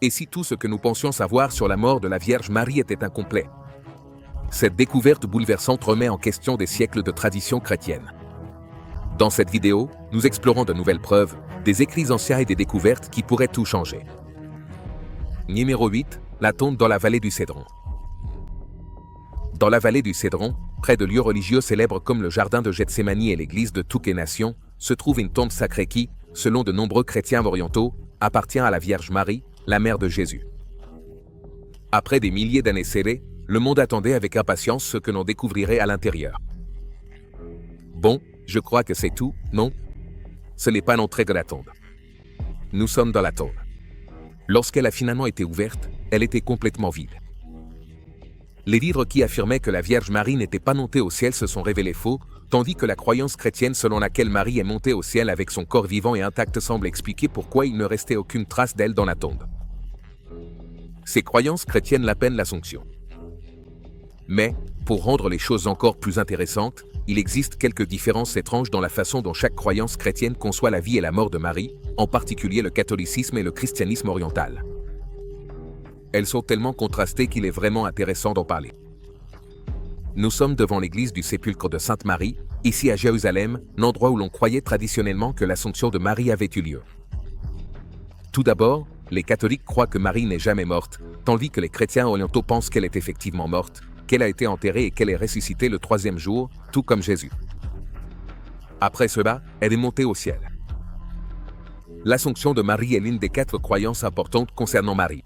Et si tout ce que nous pensions savoir sur la mort de la Vierge Marie était incomplet? Cette découverte bouleversante remet en question des siècles de tradition chrétienne. Dans cette vidéo, nous explorons de nouvelles preuves, des écrits anciens et des découvertes qui pourraient tout changer. Numéro 8, la tombe dans la vallée du Cédron. Dans la vallée du Cédron, près de lieux religieux célèbres comme le jardin de Gethsémani et l'église de Toutes les Nations, se trouve une tombe sacrée qui, selon de nombreux chrétiens orientaux, appartient à la Vierge Marie, la mère de Jésus. Après des milliers d'années scellées, le monde attendait avec impatience ce que l'on découvrirait à l'intérieur. Bon, je crois que c'est tout, non? Ce n'est pas l'entrée de la tombe. Nous sommes dans la tombe. Lorsqu'elle a finalement été ouverte, elle était complètement vide. Les livres qui affirmaient que la Vierge Marie n'était pas montée au ciel se sont révélés faux, tandis que la croyance chrétienne selon laquelle Marie est montée au ciel avec son corps vivant et intact semble expliquer pourquoi il ne restait aucune trace d'elle dans la tombe. Ces croyances chrétiennes l'appellent l'Assomption. Mais, pour rendre les choses encore plus intéressantes, il existe quelques différences étranges dans la façon dont chaque croyance chrétienne conçoit la vie et la mort de Marie, en particulier le catholicisme et le christianisme oriental. Elles sont tellement contrastées qu'il est vraiment intéressant d'en parler. Nous sommes devant l'église du sépulcre de Sainte Marie, ici à Jérusalem, l'endroit où l'on croyait traditionnellement que l'Assomption de Marie avait eu lieu. Tout d'abord, les catholiques croient que Marie n'est jamais morte, tandis que les chrétiens orientaux pensent qu'elle est effectivement morte, qu'elle a été enterrée et qu'elle est ressuscitée le troisième jour, tout comme Jésus. Après cela, elle est montée au ciel. L'Assomption de Marie est l'une des 4 croyances importantes concernant Marie.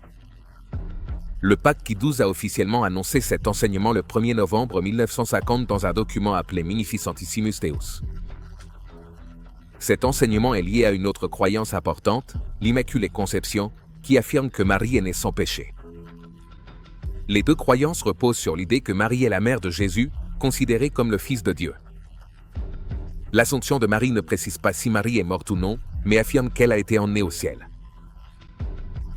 Le pape Pie XII a officiellement annoncé cet enseignement le 1er novembre 1950 dans un document appelé Munificentissimus Deus. Cet enseignement est lié à une autre croyance importante, l'Immaculée Conception, qui affirme que Marie est née sans péché. Les deux croyances reposent sur l'idée que Marie est la mère de Jésus, considérée comme le Fils de Dieu. L'Assomption de Marie ne précise pas si Marie est morte ou non, mais affirme qu'elle a été emmenée au ciel.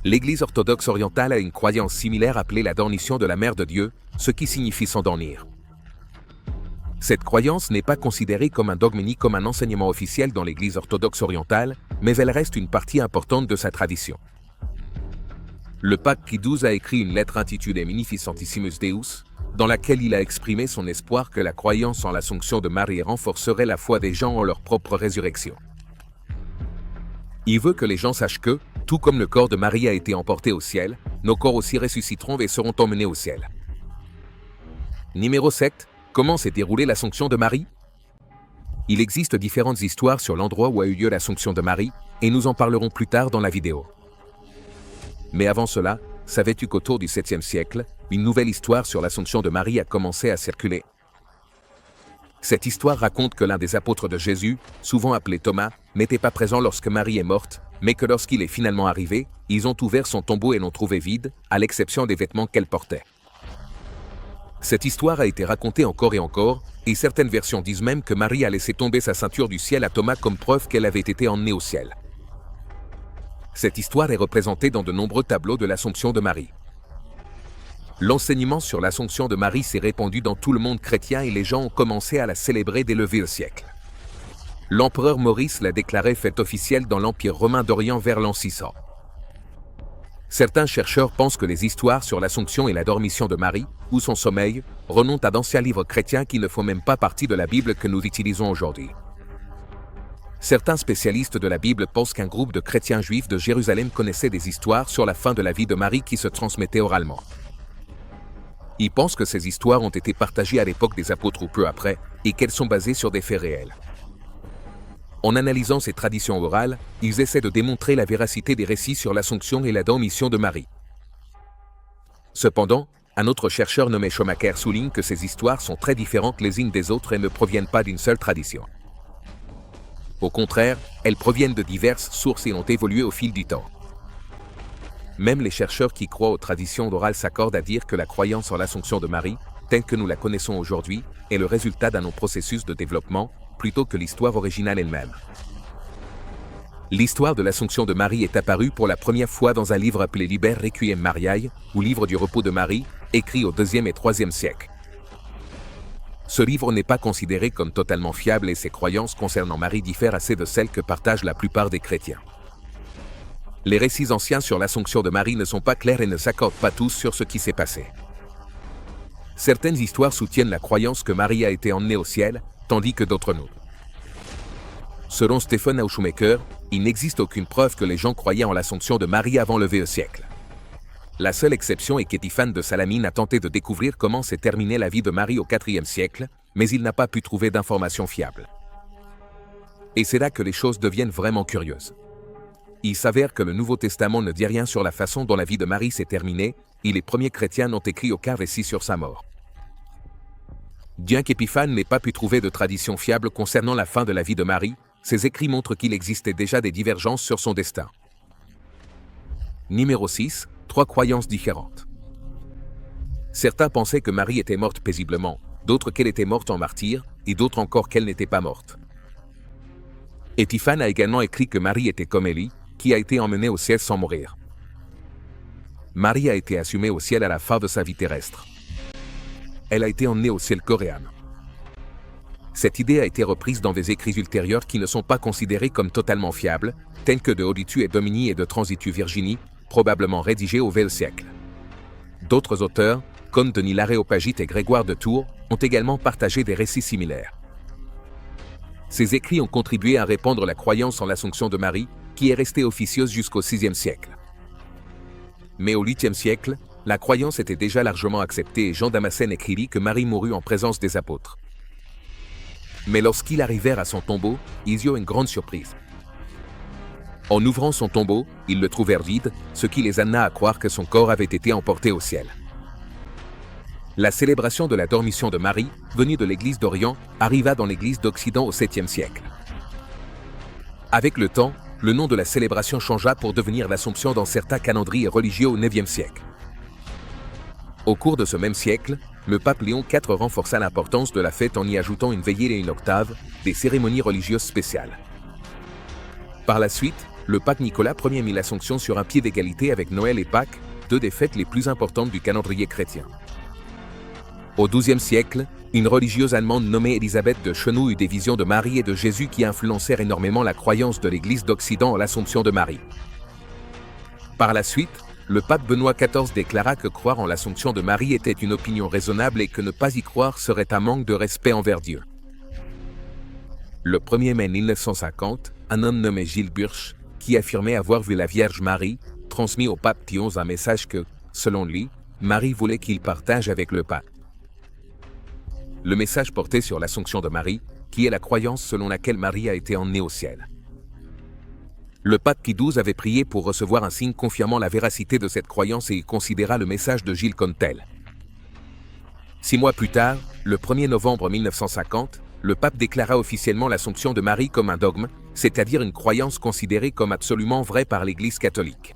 L'Église orthodoxe orientale a une croyance similaire appelée la dormition de la Mère de Dieu, ce qui signifie s'endormir. Cette croyance n'est pas considérée comme un dogme ni comme un enseignement officiel dans l'Église orthodoxe orientale, mais elle reste une partie importante de sa tradition. Le pape Pie XII a écrit une lettre intitulée Munificentissimus Deus, dans laquelle il a exprimé son espoir que la croyance en l'Assomption de Marie renforcerait la foi des gens en leur propre résurrection. Il veut que les gens sachent que, tout comme le corps de Marie a été emporté au ciel, nos corps aussi ressusciteront et seront emmenés au ciel. Numéro 7. Comment s'est déroulée l'Assomption de Marie? Il existe différentes histoires sur l'endroit où a eu lieu l'Assomption de Marie, et nous en parlerons plus tard dans la vidéo. Mais avant cela, savais-tu qu'autour du 7e siècle, une nouvelle histoire sur l'Assomption de Marie a commencé à circuler? Cette histoire raconte que l'un des apôtres de Jésus, souvent appelé Thomas, n'était pas présent lorsque Marie est morte, mais que lorsqu'il est finalement arrivé, ils ont ouvert son tombeau et l'ont trouvé vide, à l'exception des vêtements qu'elle portait. Cette histoire a été racontée encore et encore, et certaines versions disent même que Marie a laissé tomber sa ceinture du ciel à Thomas comme preuve qu'elle avait été emmenée au ciel. Cette histoire est représentée dans de nombreux tableaux de l'Assomption de Marie. L'enseignement sur l'Assomption de Marie s'est répandu dans tout le monde chrétien et les gens ont commencé à la célébrer dès le Vieux siècle. L'empereur Maurice l'a déclarée fête officielle dans l'Empire romain d'Orient vers l'an 600. Certains chercheurs pensent que les histoires sur l'Assomption et la dormition de Marie, ou son sommeil, remontent à d'anciens livres chrétiens qui ne font même pas partie de la Bible que nous utilisons aujourd'hui. Certains spécialistes de la Bible pensent qu'un groupe de chrétiens juifs de Jérusalem connaissait des histoires sur la fin de la vie de Marie qui se transmettaient oralement. Ils pensent que ces histoires ont été partagées à l'époque des apôtres ou peu après, et qu'elles sont basées sur des faits réels. En analysant ces traditions orales, ils essaient de démontrer la véracité des récits sur l'Assomption et la dormition de Marie. Cependant, un autre chercheur nommé Schumacher souligne que ces histoires sont très différentes les unes des autres et ne proviennent pas d'une seule tradition. Au contraire, elles proviennent de diverses sources et ont évolué au fil du temps. Même les chercheurs qui croient aux traditions orales s'accordent à dire que la croyance en l'Assomption de Marie, telle que nous la connaissons aujourd'hui, est le résultat d'un long processus de développement, plutôt que l'histoire originale elle-même. L'histoire de l'Assomption de Marie est apparue pour la première fois dans un livre appelé Liber Requiem Mariae, ou Livre du repos de Marie, écrit au IIe et IIIe siècle. Ce livre n'est pas considéré comme totalement fiable et ses croyances concernant Marie diffèrent assez de celles que partagent la plupart des chrétiens. Les récits anciens sur l'Assomption de Marie ne sont pas clairs et ne s'accordent pas tous sur ce qui s'est passé. Certaines histoires soutiennent la croyance que Marie a été emmenée au ciel, tandis que d'autres non. Selon Stephen Auchumaker, il n'existe aucune preuve que les gens croyaient en l'Assomption de Marie avant le VE siècle. La seule exception est qu'Épiphane de Salamine a tenté de découvrir comment s'est terminée la vie de Marie au IVe siècle, mais il n'a pas pu trouver d'informations fiables. Et c'est là que les choses deviennent vraiment curieuses. Il s'avère que le Nouveau Testament ne dit rien sur la façon dont la vie de Marie s'est terminée, et les premiers chrétiens n'ont écrit aucun récit sur sa mort. Bien qu'Épiphane n'ait pas pu trouver de tradition fiable concernant la fin de la vie de Marie, ses écrits montrent qu'il existait déjà des divergences sur son destin. Numéro 6. 3 croyances différentes. Certains pensaient que Marie était morte paisiblement, d'autres qu'elle était morte en martyr, et d'autres encore qu'elle n'était pas morte. Épiphane a également écrit que Marie était comme Élie, qui a été emmenée au ciel sans mourir. Marie a été assumée au ciel à la fin de sa vie terrestre. Elle a été emmenée au ciel corps et âme. Cette idée a été reprise dans des écrits ultérieurs qui ne sont pas considérés comme totalement fiables, tels que de Auditu et Domini et de Transitu Virginie, probablement rédigés au VE siècle. D'autres auteurs, comme Denis l'Aréopagite et Grégoire de Tours, ont également partagé des récits similaires. Ces écrits ont contribué à répandre la croyance en l'Assomption de Marie, qui est restée officieuse jusqu'au VIe siècle. Mais au 8e siècle, la croyance était déjà largement acceptée et Jean Damascène écrivit que Marie mourut en présence des apôtres. Mais lorsqu'ils arrivèrent à son tombeau, ils eurent une grande surprise. En ouvrant son tombeau, ils le trouvèrent vide, ce qui les amena à croire que son corps avait été emporté au ciel. La célébration de la dormition de Marie, venue de l'Église d'Orient, arriva dans l'Église d'Occident au 7e siècle. Avec le temps, le nom de la célébration changea pour devenir l'Assomption dans certains calendriers religieux au 9e siècle. Au cours de ce même siècle, le pape Léon IV renforça l'importance de la fête en y ajoutant une veillée et une octave, des cérémonies religieuses spéciales. Par la suite, le pape Nicolas Ier mit l'Assomption sur un pied d'égalité avec Noël et Pâques, deux des fêtes les plus importantes du calendrier chrétien. Au XIIe siècle, une religieuse allemande nommée Élisabeth de Chenoux eut des visions de Marie et de Jésus qui influencèrent énormément la croyance de l'Église d'Occident en l'Assomption de Marie. Par la suite, le pape Benoît XIV déclara que croire en l'Assomption de Marie était une opinion raisonnable et que ne pas y croire serait un manque de respect envers Dieu. Le 1er mai 1950, un homme nommé Gilles Burch, qui affirmait avoir vu la Vierge Marie, transmit au pape Pie XI un message que, selon lui, Marie voulait qu'il partage avec le pape. Le message portait sur l'Assomption de Marie, qui est la croyance selon laquelle Marie a été emmenée au ciel. Le pape Pie XII avait prié pour recevoir un signe confirmant la véracité de cette croyance et il considéra le message de Gilles comme tel. 6 mois plus tard, le 1er novembre 1950, le pape déclara officiellement l'Assomption de Marie comme un dogme, c'est-à-dire une croyance considérée comme absolument vraie par l'Église catholique.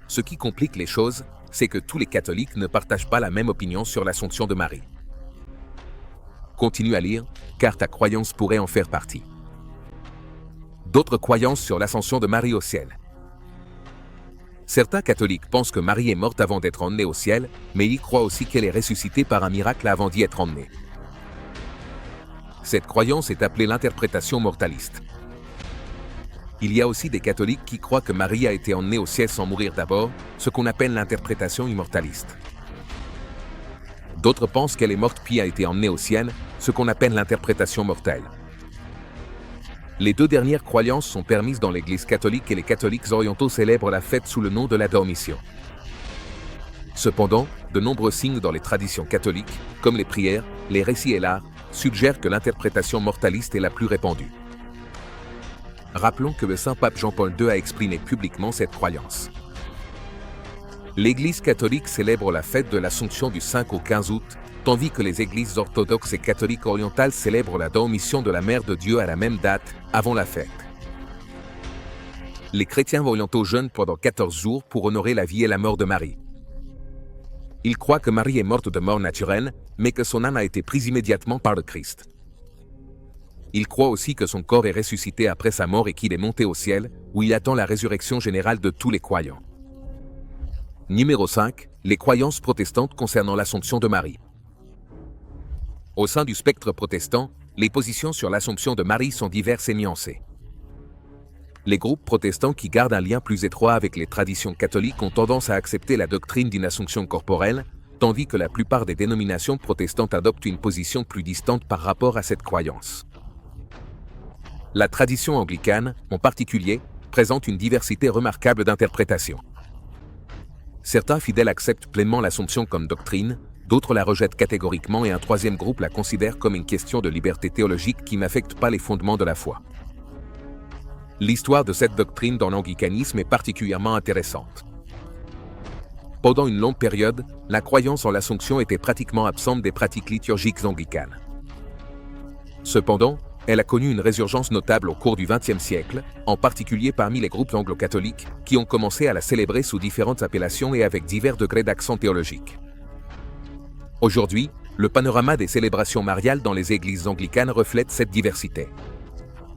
Ce qui complique les choses, c'est que tous les catholiques ne partagent pas la même opinion sur l'Assomption de Marie. Continue à lire, car ta croyance pourrait en faire partie. D'autres croyances sur l'Ascension de Marie au ciel. Certains catholiques pensent que Marie est morte avant d'être emmenée au ciel, mais ils croient aussi qu'elle est ressuscitée par un miracle avant d'y être emmenée. Cette croyance est appelée l'interprétation mortaliste. Il y a aussi des catholiques qui croient que Marie a été emmenée au ciel sans mourir d'abord, ce qu'on appelle l'interprétation immortaliste. D'autres pensent qu'elle est morte puis a été emmenée au ciel, ce qu'on appelle l'interprétation mortelle. Les deux dernières croyances sont permises dans l'Église catholique et les catholiques orientaux célèbrent la fête sous le nom de la Dormition. Cependant, de nombreux signes dans les traditions catholiques, comme les prières, les récits et l'art, suggèrent que l'interprétation mortaliste est la plus répandue. Rappelons que le Saint-Pape Jean-Paul II a exprimé publiquement cette croyance. L'Église catholique célèbre la fête de l'Assomption du 5 au 15 août, tandis que les églises orthodoxes et catholiques orientales célèbrent la Dormition de la Mère de Dieu à la même date, avant la fête. Les chrétiens orientaux jeûnent pendant 14 jours pour honorer la vie et la mort de Marie. Ils croient que Marie est morte de mort naturelle, mais que son âme a été prise immédiatement par le Christ. Ils croient aussi que son corps est ressuscité après sa mort et qu'il est monté au ciel, où il attend la résurrection générale de tous les croyants. Numéro 5. Les croyances protestantes concernant l'Assomption de Marie. Au sein du spectre protestant, les positions sur l'Assomption de Marie sont diverses et nuancées. Les groupes protestants qui gardent un lien plus étroit avec les traditions catholiques ont tendance à accepter la doctrine d'une assomption corporelle, tandis que la plupart des dénominations protestantes adoptent une position plus distante par rapport à cette croyance. La tradition anglicane, en particulier, présente une diversité remarquable d'interprétations. Certains fidèles acceptent pleinement l'Assomption comme doctrine, d'autres la rejettent catégoriquement et un troisième groupe la considère comme une question de liberté théologique qui n'affecte pas les fondements de la foi. L'histoire de cette doctrine dans l'anglicanisme est particulièrement intéressante. Pendant une longue période, la croyance en l'Assomption était pratiquement absente des pratiques liturgiques anglicanes. Cependant, elle a connu une résurgence notable au cours du XXe siècle, en particulier parmi les groupes anglo-catholiques, qui ont commencé à la célébrer sous différentes appellations et avec divers degrés d'accent théologique. Aujourd'hui, le panorama des célébrations mariales dans les églises anglicanes reflète cette diversité.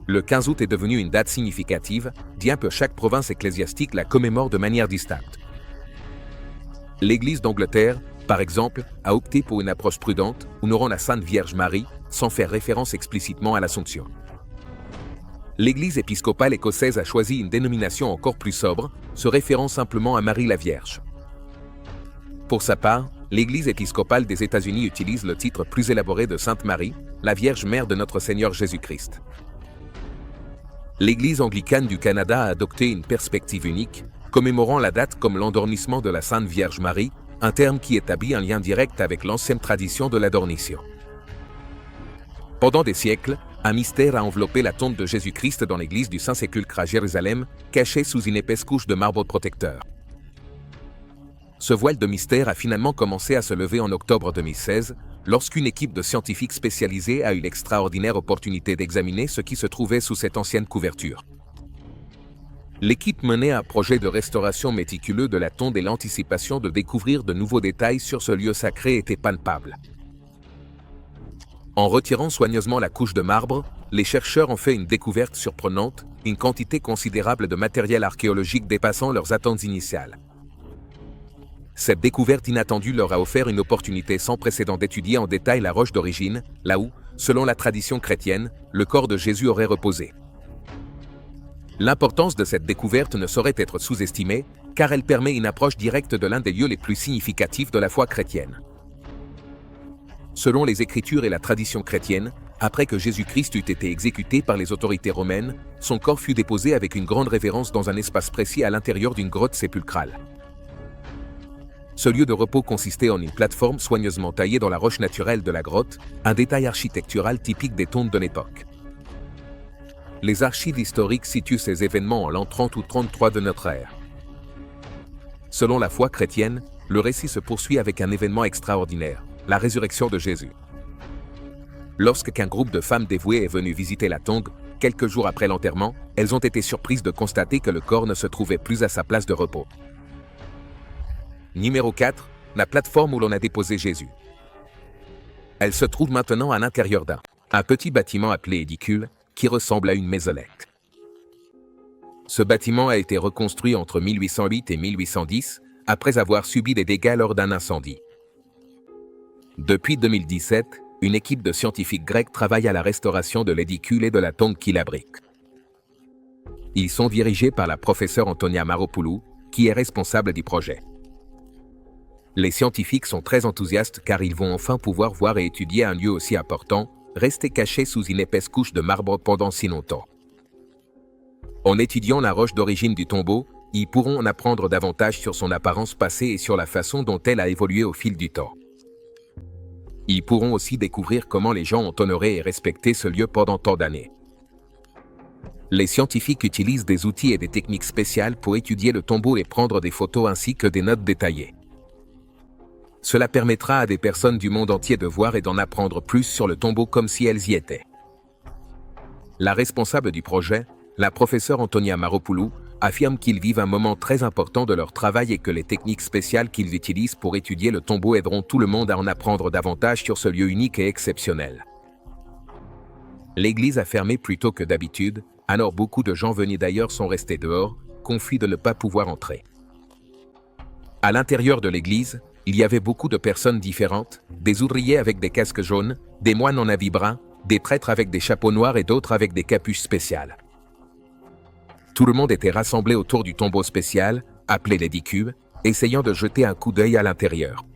Le 15 août est devenu une date significative, bien que chaque province ecclésiastique la commémore de manière distincte. L'Église d'Angleterre, par exemple, a opté pour une approche prudente, honorant la Sainte Vierge Marie, sans faire référence explicitement à l'Assomption. L'Église épiscopale écossaise a choisi une dénomination encore plus sobre, se référant simplement à Marie la Vierge. Pour sa part, l'Église épiscopale des États-Unis utilise le titre plus élaboré de Sainte Marie, la Vierge Mère de notre Seigneur Jésus-Christ. L'Église anglicane du Canada a adopté une perspective unique, commémorant la date comme l'endormissement de la Sainte Vierge Marie, un terme qui établit un lien direct avec l'ancienne tradition de l'adornition. Pendant des siècles, un mystère a enveloppé la tombe de Jésus-Christ dans l'église du Saint-Sépulcre à Jérusalem, cachée sous une épaisse couche de marbre protecteur. Ce voile de mystère a finalement commencé à se lever en octobre 2016, lorsqu'une équipe de scientifiques spécialisés a eu l'extraordinaire opportunité d'examiner ce qui se trouvait sous cette ancienne couverture. L'équipe menait un projet de restauration méticuleux de la tombe et l'anticipation de découvrir de nouveaux détails sur ce lieu sacré était palpable. En retirant soigneusement la couche de marbre, les chercheurs ont fait une découverte surprenante, une quantité considérable de matériel archéologique dépassant leurs attentes initiales. Cette découverte inattendue leur a offert une opportunité sans précédent d'étudier en détail la roche d'origine, là où, selon la tradition chrétienne, le corps de Jésus aurait reposé. L'importance de cette découverte ne saurait être sous-estimée, car elle permet une approche directe de l'un des lieux les plus significatifs de la foi chrétienne. Selon les Écritures et la tradition chrétienne, après que Jésus-Christ eut été exécuté par les autorités romaines, son corps fut déposé avec une grande révérence dans un espace précis à l'intérieur d'une grotte sépulcrale. Ce lieu de repos consistait en une plateforme soigneusement taillée dans la roche naturelle de la grotte, un détail architectural typique des tombes de l'époque. Les archives historiques situent ces événements en l'an 30 ou 33 de notre ère. Selon la foi chrétienne, le récit se poursuit avec un événement extraordinaire, la résurrection de Jésus. Lorsqu'un groupe de femmes dévouées est venu visiter la tombe, quelques jours après l'enterrement, elles ont été surprises de constater que le corps ne se trouvait plus à sa place de repos. Numéro 4, la plateforme où l'on a déposé Jésus. Elle se trouve maintenant à l'intérieur d'un petit bâtiment appelé édicule, qui ressemble à une maisonnette. Ce bâtiment a été reconstruit entre 1808 et 1810, après avoir subi des dégâts lors d'un incendie. Depuis 2017, une équipe de scientifiques grecs travaille à la restauration de l'édicule et de la tombe qui l'abrite. Ils sont dirigés par la professeure Antonia Maropoulou, qui est responsable du projet. Les scientifiques sont très enthousiastes car ils vont enfin pouvoir voir et étudier un lieu aussi important, resté caché sous une épaisse couche de marbre pendant si longtemps. En étudiant la roche d'origine du tombeau, ils pourront en apprendre davantage sur son apparence passée et sur la façon dont elle a évolué au fil du temps. Ils pourront aussi découvrir comment les gens ont honoré et respecté ce lieu pendant tant d'années. Les scientifiques utilisent des outils et des techniques spéciales pour étudier le tombeau et prendre des photos ainsi que des notes détaillées. Cela permettra à des personnes du monde entier de voir et d'en apprendre plus sur le tombeau comme si elles y étaient. La responsable du projet, la professeure Antonia Maropoulou, affirme qu'ils vivent un moment très important de leur travail et que les techniques spéciales qu'ils utilisent pour étudier le tombeau aideront tout le monde à en apprendre davantage sur ce lieu unique et exceptionnel. L'église a fermé plus tôt que d'habitude, alors beaucoup de gens venus d'ailleurs sont restés dehors, confus de ne pas pouvoir entrer. À l'intérieur de l'église, il y avait beaucoup de personnes différentes, des ouvriers avec des casques jaunes, des moines en habits bruns, des prêtres avec des chapeaux noirs et d'autres avec des capuches spéciales. Tout le monde était rassemblé autour du tombeau spécial, appelé l'édicule, essayant de jeter un coup d'œil à l'intérieur.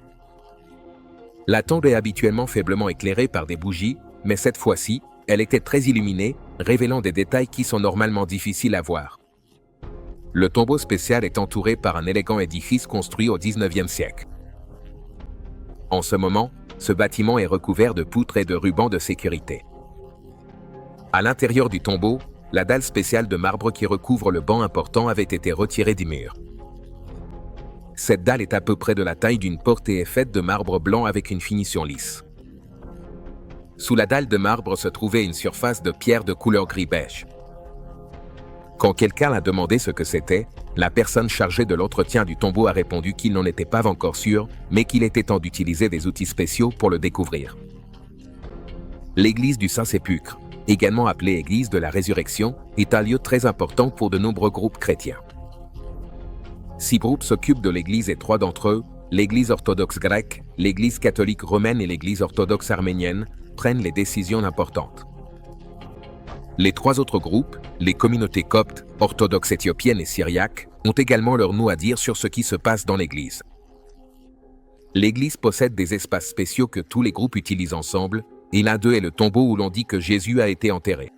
La tombe est habituellement faiblement éclairée par des bougies, mais cette fois-ci, elle était très illuminée, révélant des détails qui sont normalement difficiles à voir. Le tombeau spécial est entouré par un élégant édifice construit au XIXe siècle. En ce moment, ce bâtiment est recouvert de poutres et de rubans de sécurité. À l'intérieur du tombeau, la dalle spéciale de marbre qui recouvre le banc important avait été retirée du mur. Cette dalle est à peu près de la taille d'une porte et est faite de marbre blanc avec une finition lisse. Sous la dalle de marbre se trouvait une surface de pierre de couleur gris-beige. Quand quelqu'un a demandé ce que c'était, la personne chargée de l'entretien du tombeau a répondu qu'il n'en était pas encore sûr, mais qu'il était temps d'utiliser des outils spéciaux pour le découvrir. L'église du Saint-Sépulcre, également appelée église de la Résurrection, est un lieu très important pour de nombreux groupes chrétiens. 6 groupes s'occupent de l'église et 3 d'entre eux, l'église orthodoxe grecque, l'église catholique romaine et l'église orthodoxe arménienne, prennent les décisions importantes. Les 3 autres groupes, les communautés coptes, orthodoxes éthiopiennes et syriaques, ont également leur mot à dire sur ce qui se passe dans l'église. L'église possède des espaces spéciaux que tous les groupes utilisent ensemble, et l'un d'eux est le tombeau où l'on dit que Jésus a été enterré.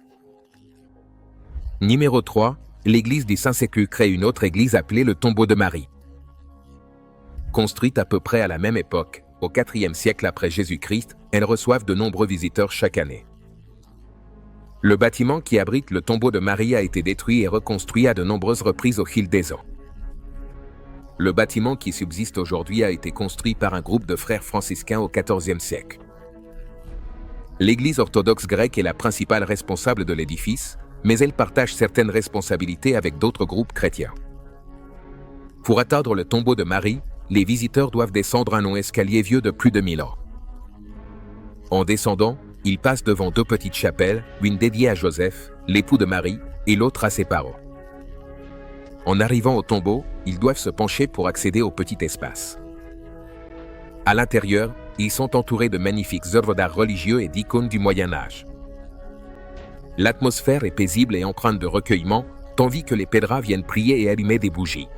Numéro 3, l'église du Saint-Sépulcre est une autre église appelée le tombeau de Marie. Construite à peu près à la même époque, au IVe siècle après Jésus-Christ, elles reçoivent de nombreux visiteurs chaque année. Le bâtiment qui abrite le tombeau de Marie a été détruit et reconstruit à de nombreuses reprises au fil des ans. Le bâtiment qui subsiste aujourd'hui a été construit par un groupe de frères franciscains au XIVe siècle. L'Église orthodoxe grecque est la principale responsable de l'édifice, mais elle partage certaines responsabilités avec d'autres groupes chrétiens. Pour atteindre le tombeau de Marie, les visiteurs doivent descendre un long escalier vieux de plus de 1000 ans. En descendant, ils passent devant 2 petites chapelles, l'une dédiée à Joseph, l'époux de Marie, et l'autre à ses parents. En arrivant au tombeau, ils doivent se pencher pour accéder au petit espace. À l'intérieur, ils sont entourés de magnifiques œuvres d'art religieux et d'icônes du Moyen Âge. L'atmosphère est paisible et empreinte de recueillement, tandis que les pèlerins viennent prier et allumer des bougies.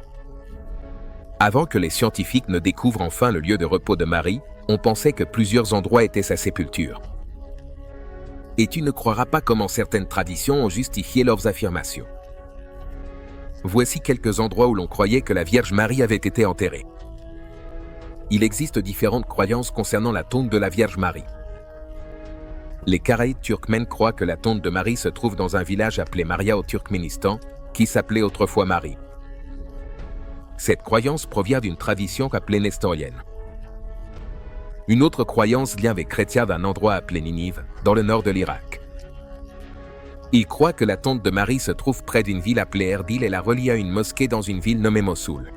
Avant que les scientifiques ne découvrent enfin le lieu de repos de Marie, on pensait que plusieurs endroits étaient sa sépulture. Et tu ne croiras pas comment certaines traditions ont justifié leurs affirmations. Voici quelques endroits où l'on croyait que la Vierge Marie avait été enterrée. Il existe différentes croyances concernant la tombe de la Vierge Marie. Les Karaïtes turkmènes croient que la tombe de Marie se trouve dans un village appelé Maria au Turkménistan, qui s'appelait autrefois Marie. Cette croyance provient d'une tradition appelée nestorienne. Une autre croyance vient des chrétiens d'un endroit appelé Ninive, dans le nord de l'Irak. Ils croient que la tombe de Marie se trouve près d'une ville appelée Erbil et la relie à une mosquée dans une ville nommée Mossoul.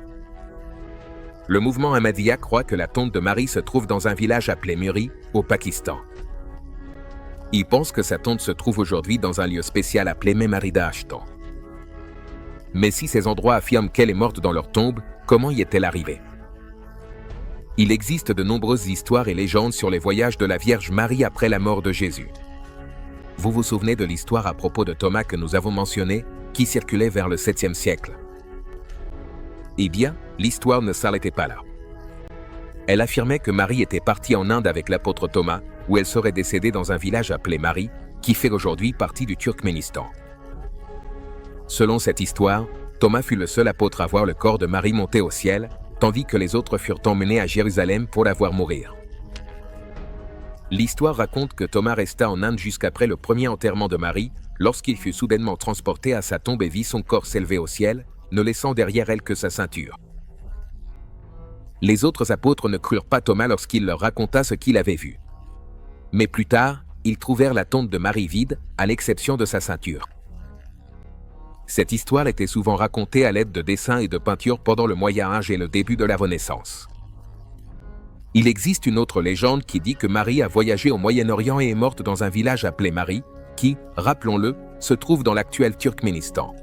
Le mouvement Ahmadiyya croit que la tombe de Marie se trouve dans un village appelé Muri, au Pakistan. Ils pensent que sa tombe se trouve aujourd'hui dans un lieu spécial appelé Memarida Ashton. Mais si ces endroits affirment qu'elle est morte dans leur tombe, comment y est-elle arrivée ? Il existe de nombreuses histoires et légendes sur les voyages de la Vierge Marie après la mort de Jésus. Vous vous souvenez de l'histoire à propos de Thomas que nous avons mentionnée, qui circulait vers le 7e siècle ? Eh bien, l'histoire ne s'arrêtait pas là. Elle affirmait que Marie était partie en Inde avec l'apôtre Thomas, où elle serait décédée dans un village appelé Marie, qui fait aujourd'hui partie du Turkménistan. Selon cette histoire, Thomas fut le seul apôtre à voir le corps de Marie monter au ciel, tandis que les autres furent emmenés à Jérusalem pour la voir mourir. L'histoire raconte que Thomas resta en Inde jusqu'après le premier enterrement de Marie, lorsqu'il fut soudainement transporté à sa tombe et vit son corps s'élever au ciel, ne laissant derrière elle que sa ceinture. Les autres apôtres ne crurent pas Thomas lorsqu'il leur raconta ce qu'il avait vu. Mais plus tard, ils trouvèrent la tombe de Marie vide, à l'exception de sa ceinture. Cette histoire était souvent racontée à l'aide de dessins et de peintures pendant le Moyen Âge et le début de la Renaissance. Il existe une autre légende qui dit que Marie a voyagé au Moyen-Orient et est morte dans un village appelé Marie, qui, rappelons-le, se trouve dans l'actuel Turkménistan.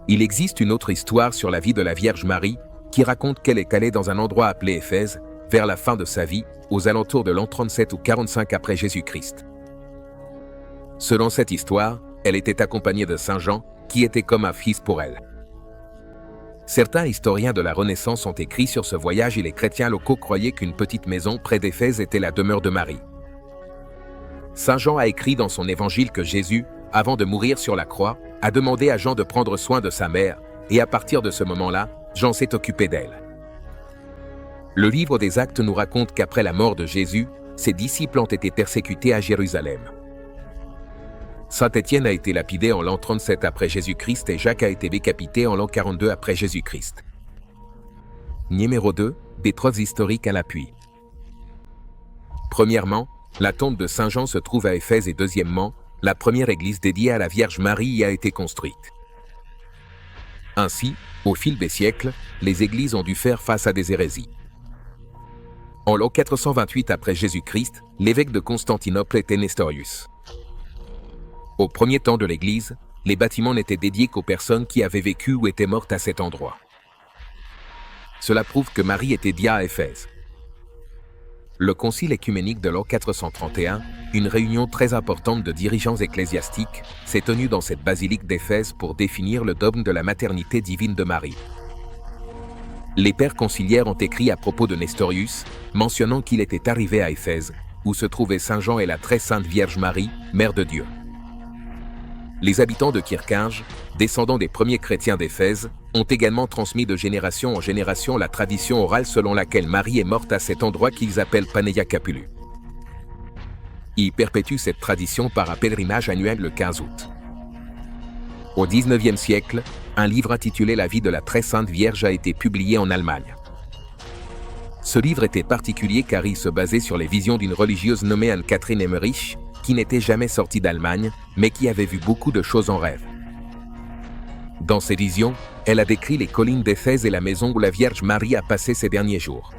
Il existe une autre histoire sur la vie de la Vierge Marie, qui raconte qu'elle est allée dans un endroit appelé Éphèse, vers la fin de sa vie, aux alentours de l'an 37 ou 45 après Jésus-Christ. Selon cette histoire, elle était accompagnée de Saint Jean, qui était comme un fils pour elle. Certains historiens de la Renaissance ont écrit sur ce voyage et les chrétiens locaux croyaient qu'une petite maison près d'Éphèse était la demeure de Marie. Saint Jean a écrit dans son évangile que Jésus, avant de mourir sur la croix, a demandé à Jean de prendre soin de sa mère, et à partir de ce moment-là, Jean s'est occupé d'elle. Le livre des Actes nous raconte qu'après la mort de Jésus, ses disciples ont été persécutés à Jérusalem. Saint Étienne a été lapidé en l'an 37 après Jésus-Christ et Jacques a été décapité en l'an 42 après Jésus-Christ. Numéro 2, des preuves historiques à l'appui. Premièrement, la tombe de Saint Jean se trouve à Éphèse et deuxièmement, la première église dédiée à la Vierge Marie y a été construite. Ainsi, au fil des siècles, les églises ont dû faire face à des hérésies. En l'an 428 après Jésus-Christ, l'évêque de Constantinople était Nestorius. Au premier temps de l'Église, les bâtiments n'étaient dédiés qu'aux personnes qui avaient vécu ou étaient mortes à cet endroit. Cela prouve que Marie était dia à Éphèse. Le concile œcuménique de l'an 431, une réunion très importante de dirigeants ecclésiastiques, s'est tenue dans cette basilique d'Éphèse pour définir le dogme de la maternité divine de Marie. Les pères conciliaires ont écrit à propos de Nestorius, mentionnant qu'il était arrivé à Éphèse, où se trouvaient Saint Jean et la très sainte Vierge Marie, Mère de Dieu. Les habitants de Kyrkinge, descendants des premiers chrétiens d'Éphèse, ont également transmis de génération en génération la tradition orale selon laquelle Marie est morte à cet endroit qu'ils appellent Paneia Capulu. Ils perpétuent cette tradition par un pèlerinage annuel le 15 août. Au XIXe siècle, un livre intitulé La vie de la très sainte Vierge a été publié en Allemagne. Ce livre était particulier car il se basait sur les visions d'une religieuse nommée Anne-Catherine Emmerich, qui n'était jamais sortie d'Allemagne, mais qui avait vu beaucoup de choses en rêve. Dans ses visions, elle a décrit les collines d'Éphèse et la maison où la Vierge Marie a passé ses derniers jours.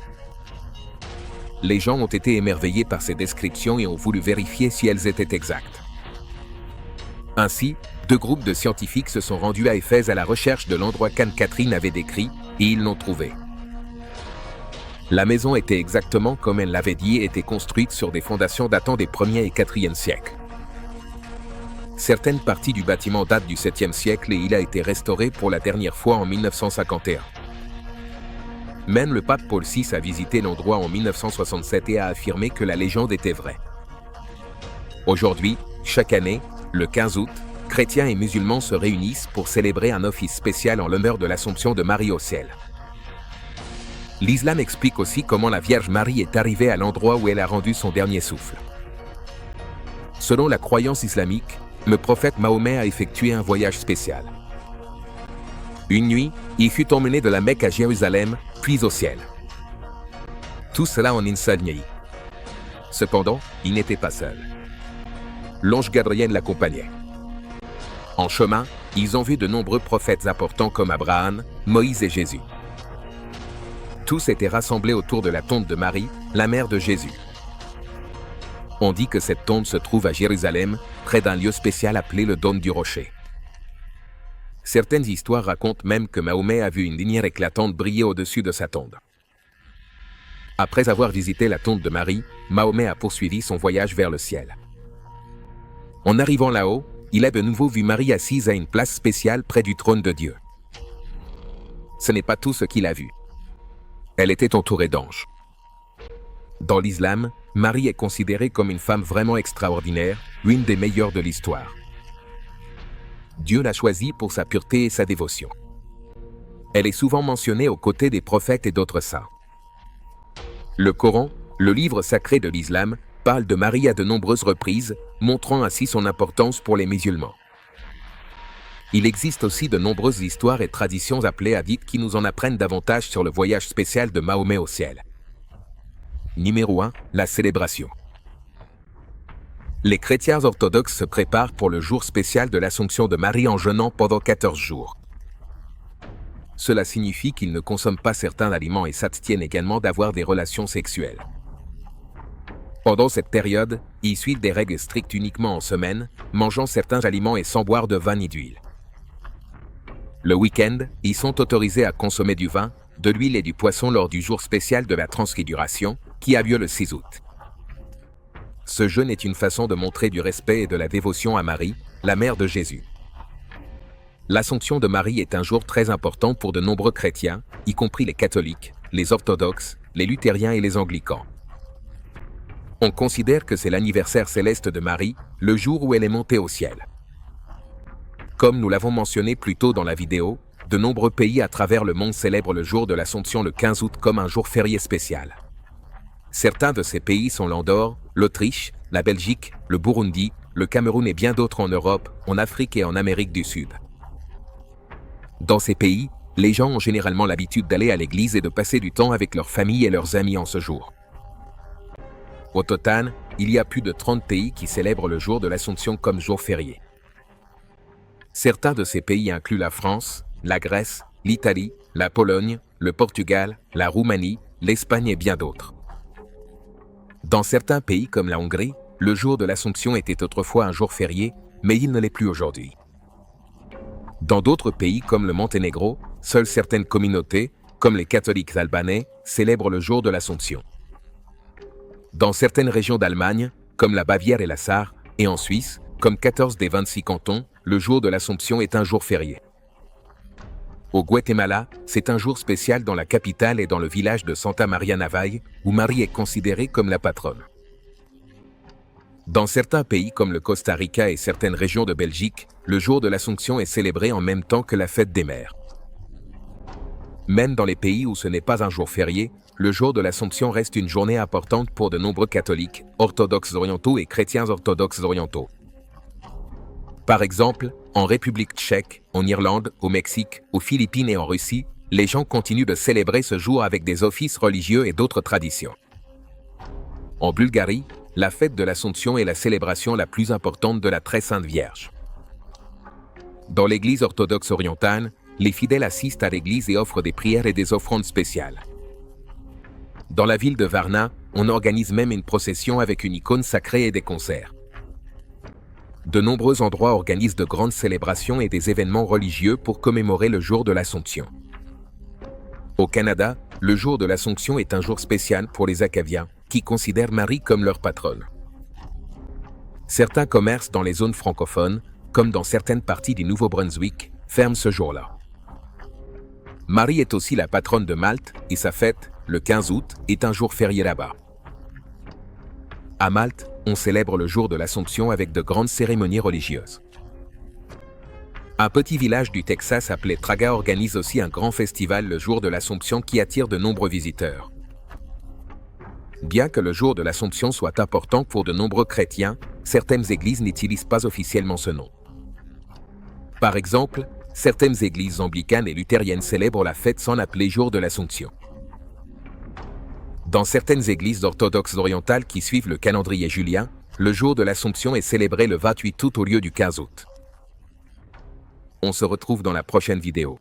Les gens ont été émerveillés par ces descriptions et ont voulu vérifier si elles étaient exactes. Ainsi, 2 groupes de scientifiques se sont rendus à Éphèse à la recherche de l'endroit qu'Anne-Catherine avait décrit, et ils l'ont trouvé. La maison était exactement comme elle l'avait dit et était construite sur des fondations datant des 1er et 4e siècles. Certaines parties du bâtiment datent du 7e siècle et il a été restauré pour la dernière fois en 1951. Même le pape Paul VI a visité l'endroit en 1967 et a affirmé que la légende était vraie. Aujourd'hui, chaque année, le 15 août, chrétiens et musulmans se réunissent pour célébrer un office spécial en l'honneur de l'Assomption de Marie au ciel. L'islam explique aussi comment la Vierge Marie est arrivée à l'endroit où elle a rendu son dernier souffle. Selon la croyance islamique, le prophète Mahomet a effectué un voyage spécial. Une nuit, il fut emmené de la Mecque à Jérusalem, puis au ciel. Tout cela en une seule nuit. Cependant, il n'était pas seul. L'ange Gabriel l'accompagnait. En chemin, ils ont vu de nombreux prophètes importants comme Abraham, Moïse et Jésus. Tous étaient rassemblés autour de la tombe de Marie, la mère de Jésus. On dit que cette tombe se trouve à Jérusalem, près d'un lieu spécial appelé le Dôme du Rocher. Certaines histoires racontent même que Mahomet a vu une lumière éclatante briller au-dessus de sa tombe. Après avoir visité la tombe de Marie, Mahomet a poursuivi son voyage vers le ciel. En arrivant là-haut, il a de nouveau vu Marie assise à une place spéciale près du trône de Dieu. Ce n'est pas tout ce qu'il a vu. Elle était entourée d'anges. Dans l'islam, Marie est considérée comme une femme vraiment extraordinaire, l'une des meilleures de l'histoire. Dieu l'a choisie pour sa pureté et sa dévotion. Elle est souvent mentionnée aux côtés des prophètes et d'autres saints. Le Coran, le livre sacré de l'islam, parle de Marie à de nombreuses reprises, montrant ainsi son importance pour les musulmans. Il existe aussi de nombreuses histoires et traditions appelées hadiths qui nous en apprennent davantage sur le voyage spécial de Mahomet au ciel. Numéro 1, la célébration. Les chrétiens orthodoxes se préparent pour le jour spécial de l'Assomption de Marie en jeûnant pendant 14 jours. Cela signifie qu'ils ne consomment pas certains aliments et s'abstiennent également d'avoir des relations sexuelles. Pendant cette période, ils suivent des règles strictes uniquement en semaine, mangeant certains aliments et sans boire de vin ni d'huile. Le week-end, ils sont autorisés à consommer du vin, de l'huile et du poisson lors du jour spécial de la Transfiguration, qui a lieu le 6 août. Ce jeûne est une façon de montrer du respect et de la dévotion à Marie, la mère de Jésus. l'Assomption de Marie est un jour très important pour de nombreux chrétiens, y compris les catholiques, les orthodoxes, les luthériens et les anglicans. On considère que c'est l'anniversaire céleste de Marie, le jour où elle est montée au ciel. Comme nous l'avons mentionné plus tôt dans la vidéo, de nombreux pays à travers le monde célèbrent le jour de l'Assomption le 15 août comme un jour férié spécial. Certains de ces pays sont l'Andorre, l'Autriche, la Belgique, le Burundi, le Cameroun et bien d'autres en Europe, en Afrique et en Amérique du Sud. Dans ces pays, les gens ont généralement l'habitude d'aller à l'église et de passer du temps avec leurs familles et leurs amis en ce jour. Au total, il y a plus de 30 pays qui célèbrent le jour de l'Assomption comme jour férié. Certains de ces pays incluent la France, la Grèce, l'Italie, la Pologne, le Portugal, la Roumanie, l'Espagne et bien d'autres. Dans certains pays comme la Hongrie, le jour de l'Assomption était autrefois un jour férié, mais il ne l'est plus aujourd'hui. Dans d'autres pays comme le Monténégro, seules certaines communautés, comme les catholiques albanais, célèbrent le jour de l'Assomption. Dans certaines régions d'Allemagne, comme la Bavière et la Sarre, et en Suisse, comme 14 des 26 cantons, le jour de l'Assomption est un jour férié. Au Guatemala, c'est un jour spécial dans la capitale et dans le village de Santa Maria Navaille, où Marie est considérée comme la patronne. Dans certains pays comme le Costa Rica et certaines régions de Belgique, le jour de l'Assomption est célébré en même temps que la fête des mères. Même dans les pays où ce n'est pas un jour férié, le jour de l'Assomption reste une journée importante pour de nombreux catholiques, orthodoxes orientaux et chrétiens orthodoxes orientaux. Par exemple, en République tchèque, en Irlande, au Mexique, aux Philippines et en Russie, les gens continuent de célébrer ce jour avec des offices religieux et d'autres traditions. En Bulgarie, la fête de l'Assomption est la célébration la plus importante de la Très Sainte Vierge. Dans l'Église orthodoxe orientale, les fidèles assistent à l'église et offrent des prières et des offrandes spéciales. Dans la ville de Varna, on organise même une procession avec une icône sacrée et des concerts. De nombreux endroits organisent de grandes célébrations et des événements religieux pour commémorer le jour de l'Assomption. Au Canada, le jour de l'Assomption est un jour spécial pour les Acadiens, qui considèrent Marie comme leur patronne. Certains commerces dans les zones francophones, comme dans certaines parties du Nouveau-Brunswick, ferment ce jour-là. Marie est aussi la patronne de Malte et sa fête, le 15 août, est un jour férié là-bas. À Malte, on célèbre le jour de l'Assomption avec de grandes cérémonies religieuses. Un petit village du Texas appelé Traga organise aussi un grand festival le jour de l'Assomption qui attire de nombreux visiteurs. Bien que le jour de l'Assomption soit important pour de nombreux chrétiens, certaines églises n'utilisent pas officiellement ce nom. Par exemple, certaines églises anglicanes et luthériennes célèbrent la fête sans l'appeler jour de l'Assomption. Dans certaines églises orthodoxes orientales qui suivent le calendrier julien, le jour de l'Assomption est célébré le 28 août au lieu du 15 août. On se retrouve dans la prochaine vidéo.